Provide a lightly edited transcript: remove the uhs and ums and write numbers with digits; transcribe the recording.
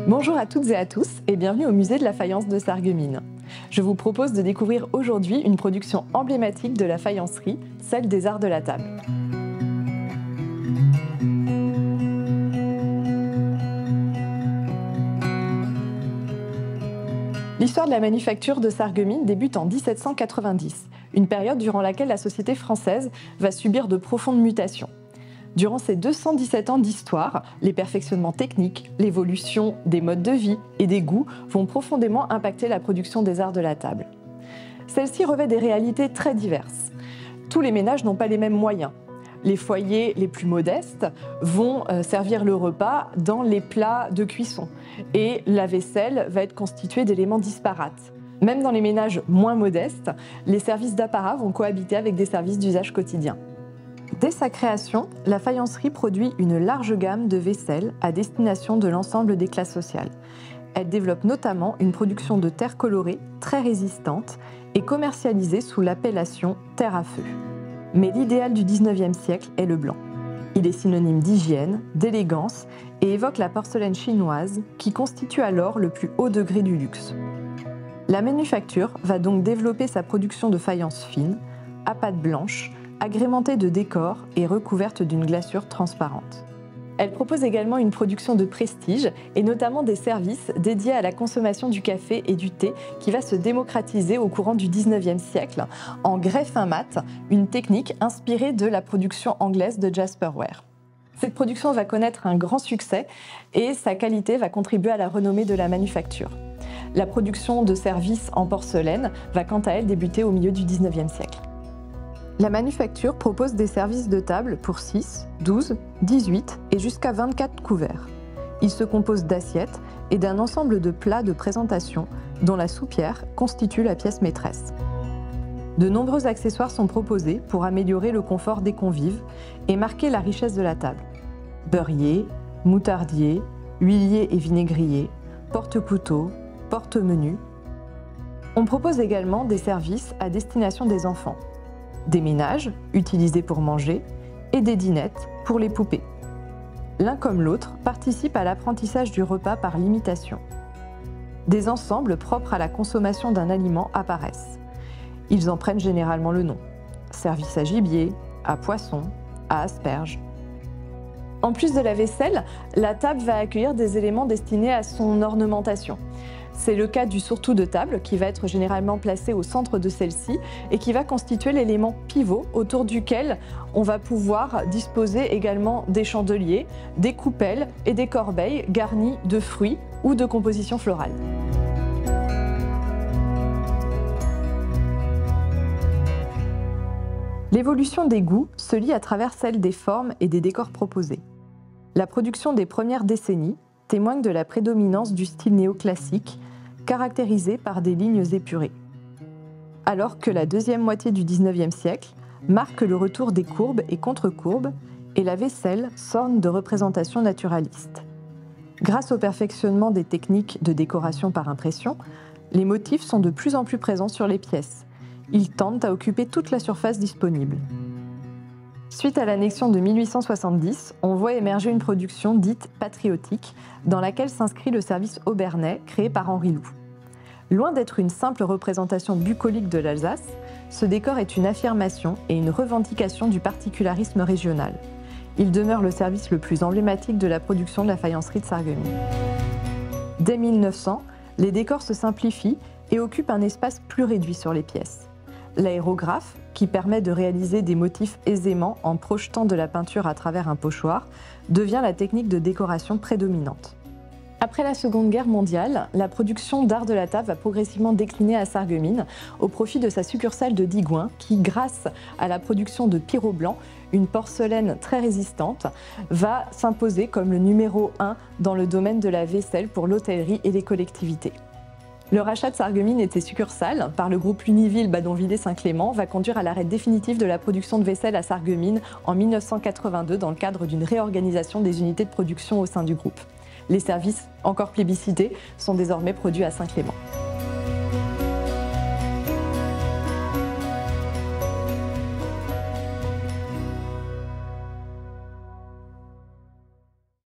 Bonjour à toutes et à tous et bienvenue au musée de la faïence de Sarreguemines. Je vous propose de découvrir aujourd'hui une production emblématique de la faïencerie, celle des Arts de la Table. L'histoire de la manufacture de Sarreguemines débute en 1790, une période durant laquelle la société française va subir de profondes mutations. Durant ces 217 ans d'histoire, les perfectionnements techniques, l'évolution des modes de vie et des goûts vont profondément impacter la production des arts de la table. Celle-ci revêt des réalités très diverses. Tous les ménages n'ont pas les mêmes moyens. Les foyers les plus modestes vont servir le repas dans les plats de cuisson et la vaisselle va être constituée d'éléments disparates. Même dans les ménages moins modestes, les services d'apparat vont cohabiter avec des services d'usage quotidien. Dès sa création, la faïencerie produit une large gamme de vaisselle à destination de l'ensemble des classes sociales. Elle développe notamment une production de terre colorée très résistante et commercialisée sous l'appellation terre à feu. Mais l'idéal du XIXe siècle est le blanc. Il est synonyme d'hygiène, d'élégance et évoque la porcelaine chinoise qui constitue alors le plus haut degré du luxe. La manufacture va donc développer sa production de faïence fine, à pâte blanche, agrémentée de décors et recouverte d'une glaçure transparente. Elle propose également une production de prestige et notamment des services dédiés à la consommation du café et du thé qui va se démocratiser au courant du XIXe siècle en grès fin mat, une technique inspirée de la production anglaise de Jasper Ware. Cette production va connaître un grand succès et sa qualité va contribuer à la renommée de la manufacture. La production de services en porcelaine va quant à elle débuter au milieu du XIXe siècle. La manufacture propose des services de table pour 6, 12, 18 et jusqu'à 24 couverts. Ils se composent d'assiettes et d'un ensemble de plats de présentation dont la soupière constitue la pièce maîtresse. De nombreux accessoires sont proposés pour améliorer le confort des convives et marquer la richesse de la table. Beurrier, moutardier, huilier et vinaigrier, porte-couteaux, porte-menus. On propose également des services à destination des enfants. Des ménages, utilisés pour manger, et des dînettes pour les poupées. L'un comme l'autre participe à l'apprentissage du repas par l'imitation. Des ensembles propres à la consommation d'un aliment apparaissent. Ils en prennent généralement le nom. Service à gibier, à poisson, à asperges. En plus de la vaisselle, la table va accueillir des éléments destinés à son ornementation. C'est le cas du surtout de table qui va être généralement placé au centre de celle-ci et qui va constituer l'élément pivot autour duquel on va pouvoir disposer également des chandeliers, des coupelles et des corbeilles garnies de fruits ou de compositions florales. L'évolution des goûts se lie à travers celle des formes et des décors proposés. La production des premières décennies témoigne de la prédominance du style néoclassique, caractérisé par des lignes épurées. Alors que la deuxième moitié du XIXe siècle marque le retour des courbes et contre-courbes et la vaisselle s'orne de représentations naturalistes. Grâce au perfectionnement des techniques de décoration par impression, les motifs sont de plus en plus présents sur les pièces. Ils tendent à occuper toute la surface disponible. Suite à l'annexion de 1870, on voit émerger une production dite patriotique, dans laquelle s'inscrit le service Aubernais créé par Henri Loup. Loin d'être une simple représentation bucolique de l'Alsace, ce décor est une affirmation et une revendication du particularisme régional. Il demeure le service le plus emblématique de la production de la faïencerie de Sarreguemines. Dès 1900, les décors se simplifient et occupent un espace plus réduit sur les pièces. L'aérographe, qui permet de réaliser des motifs aisément en projetant de la peinture à travers un pochoir, devient la technique de décoration prédominante. Après la Seconde Guerre mondiale, la production d'art de la table va progressivement décliner à Sarreguemines au profit de sa succursale de Digoin qui, grâce à la production de Pirot Blanc, une porcelaine très résistante, va s'imposer comme le numéro 1 dans le domaine de la vaisselle pour l'hôtellerie et les collectivités. Le rachat de Sarreguemines et de ses succursales par le groupe Luniville Badonviller-Saint-Clément va conduire à l'arrêt définitif de la production de vaisselle à Sarreguemines en 1982 dans le cadre d'une réorganisation des unités de production au sein du groupe. Les services, encore plébiscités, sont désormais produits à Saint-Clément.